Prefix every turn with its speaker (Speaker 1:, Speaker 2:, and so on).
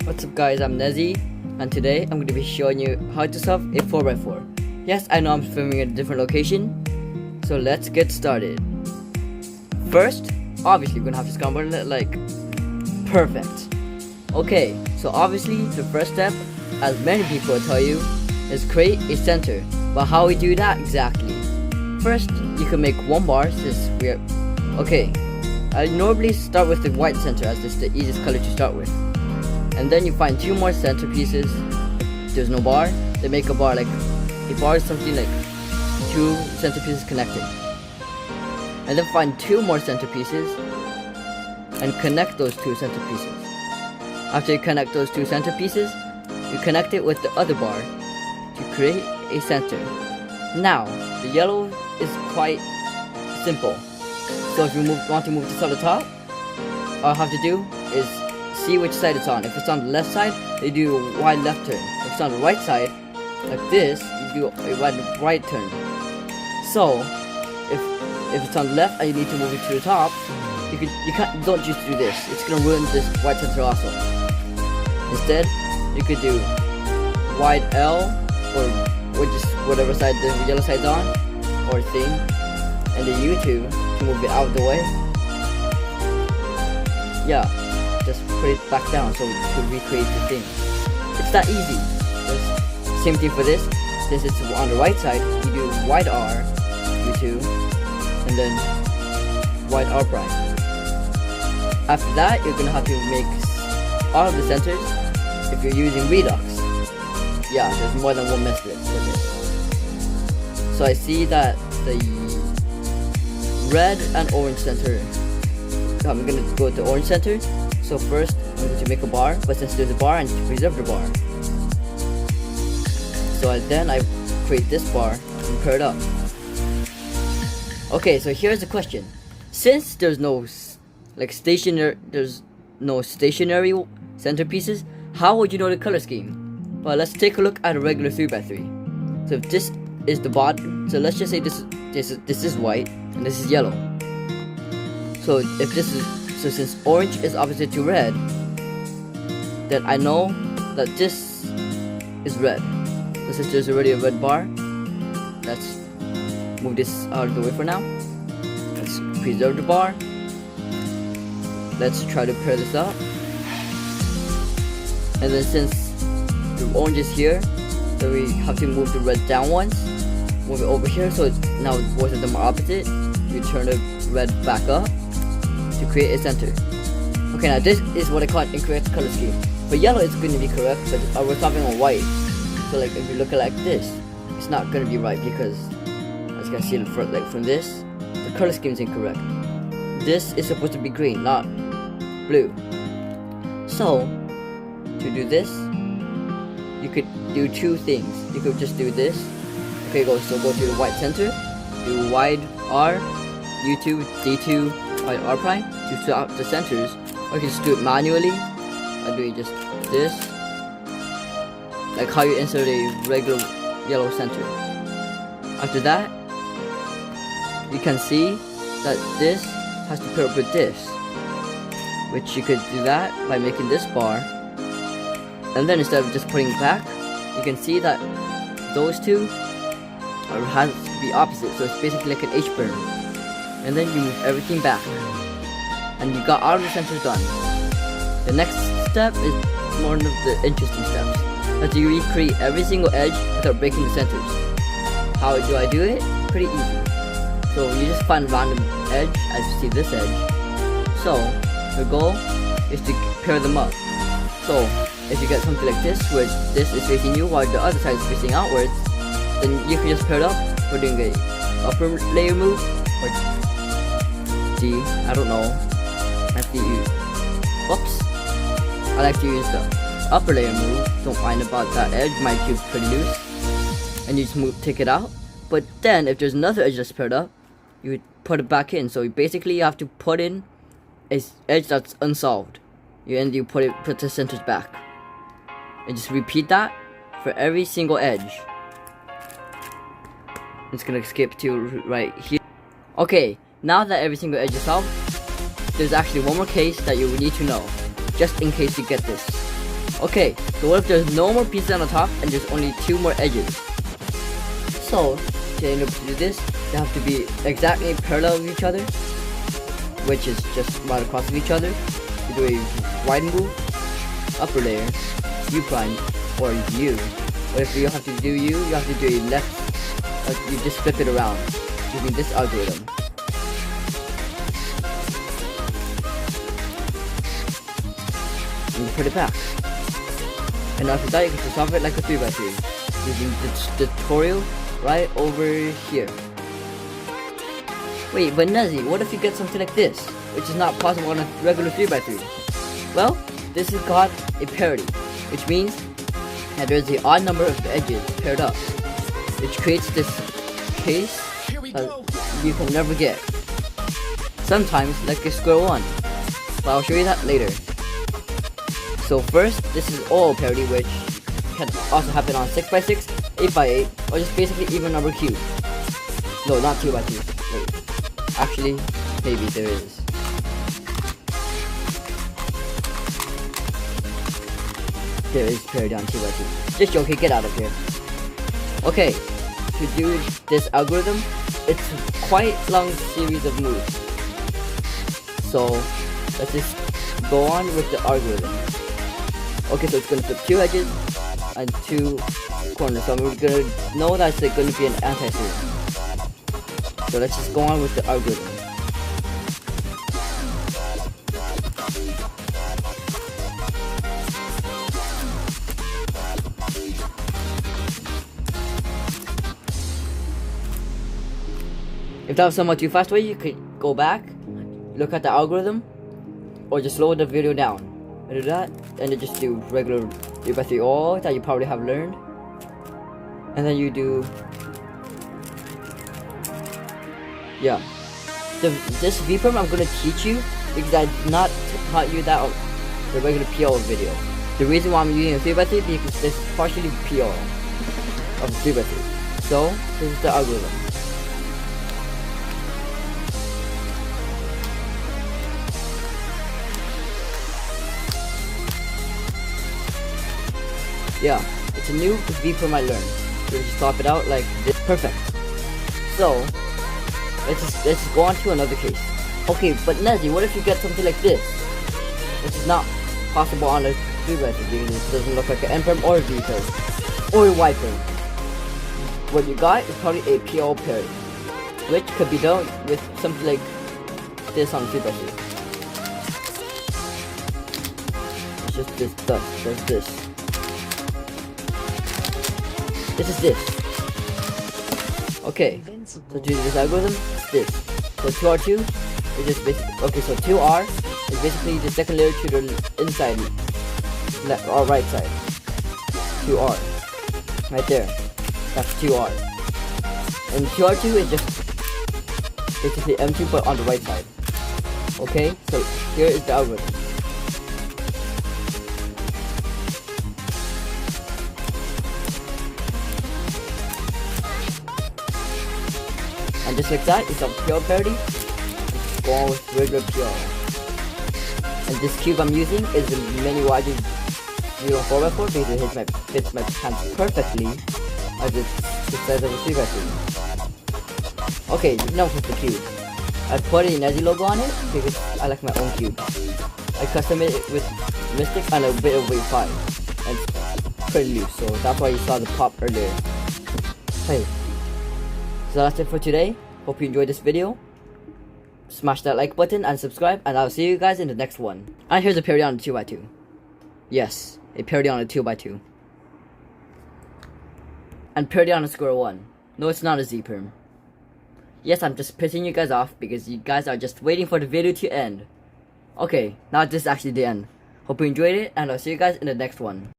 Speaker 1: What's up guys, I'm Nezzy, and today I'm going to be showing you how to solve a 4x4. Yes, I know I'm filming at a different location, so let's get started. First, obviously we're going to have to scramble it like perfect. Okay, so obviously the first step, as many people will tell you, is create a center. But how we do that exactly? First, you can make one bar since we're... Okay, I normally start with the white center as this is the easiest color to start with. And then you find two more center pieces. If there's no bar, then make a bar like... A bar is something like two center pieces connected. And then find two more center pieces and connect those two center pieces. After you connect those two center pieces, you connect it with the other bar to create a center. Now, the yellow is quite simple. So if you want to move this on the top, all you have to do is see which side it's on. If it's on the left side, you do a wide left turn. If it's on the right side, like this, you do a wide right turn. So, if it's on the left and you need to move it to the top, you don't just do this. It's gonna ruin this white center also. Instead, you could do wide L or just whatever side the yellow side's on, or thing, and the U2 to move it out of the way. Yeah, just put it back down so we could recreate the thing. It's that easy. Just same thing for this. Since it's on the right side, you do wide R, U2, and then wide R prime. After that, you're gonna have to make all of the centers if you're using Redux. Yeah, there's more than one method for this. So I see that the red and orange center, I'm gonna go to orange center. So first, I'm going to make a bar, but since there's a bar, I need to preserve the bar. So then I create this bar and pair it up. Okay, so here's the question. Since there's no stationary centerpieces, how would you know the color scheme? Well, let's take a look at a regular 3x3. So if this is the bottom, so let's just say this is white and this is yellow. So if this is, so since orange is opposite to red, then I know that this is red. So since there's already a red bar, let's move this out of the way for now. Let's preserve the bar. Let's try to pair this up. And then since the orange is here, so we have to move the red down once, move it over here, so now both of them are opposite. You turn the red back up to create a center. Okay, now this is what I call incorrect color scheme. For yellow, it's going to be correct, but we're talking on white. So like if you look at it like this, it's not going to be right because as you can see from this, the color scheme is incorrect. This is supposed to be green, not blue. So to do this, you could do two things. You could just do this. Okay, go to the white center, do wide R, U2, D2, wide R prime to swap the centers, or you can just do it manually by doing just this, like how you insert a regular yellow center. After that, you can see that this has to pair up with this, which you could do that by making this bar. And then instead of just putting it back, you can see that those two has to be opposite, so it's basically like an H-burn. And then you move everything back, and you got all of the centers done. The next step is one of the interesting steps, that you recreate every single edge without breaking the centers. How do I do it? Pretty easy. So you just find a random edge, as you see this edge. So the goal is to pair them up. So if you get something like this, where this is facing you while the other side is facing outwards, then you can just pair it up for doing a upper layer move, or D, I don't know. I have to use, whoops. I like to use the upper layer move. Don't mind about that edge, my cube's pretty loose. And you just take it out. But then if there's another edge that's paired up, you would put it back in. So you basically have to put in an edge that's unsolved. You put the centers back. And just repeat that for every single edge. It's gonna skip to right here. Okay, now that every single edge is solved, there's actually one more case that you would need to know, just in case you get this. Okay, so what if there's no more pieces on the top and there's only 2 more edges? So, to end up to do this, they have to be exactly parallel with each other, which is just right across of each other. You do a widen move, upper layer, U prime, or U. But if you have to do U, you have to do a left, you just flip it around using this algorithm. And you put it back. And after that, you can just solve it like a 3x3 using the tutorial right over here. Wait, but Nezzy, what if you get something like this, which is not possible on a regular 3x3? Well, this is called a parity, which means that there's the odd number of edges paired up, which creates this case that you can never get. Sometimes, like a square one, but I'll show you that later. So first, this is all parity, which can also happen on 6x6, 8x8, or just basically even number cube. No, not 2x2. Wait, actually, maybe there is. There is parity on 2x2. Just joking, get out of here. Okay, to do this algorithm, it's quite long series of moves. So let's just go on with the algorithm. Okay, so it's gonna flip 2 edges and 2 corners. So we're gonna know that's gonna be an anti-series. So let's just go on with the algorithm. If that was somewhat too fast for you, you could go back, look at the algorithm, or just slow the video down. And do that, and then just do regular 3x3 all that you probably have learned. And then you do, yeah. This VPerm I'm gonna teach you because I did not taught you that on the regular PL video. The reason why I'm using a 3x3 because this is partially PL of 3x3. So this is the algorithm. Yeah, it's a new VPerm I learned. So just swap it out like this. Perfect. So let's just go on to another case. Okay, but Nezzy, what if you get something like this? Which is not possible on a 3x3 because it doesn't look like an N-perm or a V-perm or a Y-perm. What you got is probably a PL parity, which could be done with something like this on 3x3. It's just this stuff, there's this. This is this. Okay, so to do this algorithm, it's this. So 2R2 is just basically, okay, so 2R is basically the second layer to the inside, left or right side. 2R, right there. That's 2R. And 2R2 is just basically M2 but on the right side. Okay, so here is the algorithm. And just like that, it's a pure parity. Go on with regular pure. And this cube I'm using is the mini YG 04x4 because it fits my pants perfectly as it's the size of a 3x3. Okay, now for the cube. I put a Nezzy logo on it because I like my own cube. I custom it with Mystic and a bit of weight 5. And it's pretty loose, so that's why you saw the pop earlier. Hey. So that's it for today. Hope you enjoyed this video. Smash that like button and subscribe, and I'll see you guys in the next one. And here's a parody on a 2x2. Yes, a parody on a 2x2. And parody on a square one. No, it's not a Z-perm. Yes, I'm just pissing you guys off because you guys are just waiting for the video to end. Okay, now this is actually the end. Hope you enjoyed it, and I'll see you guys in the next one.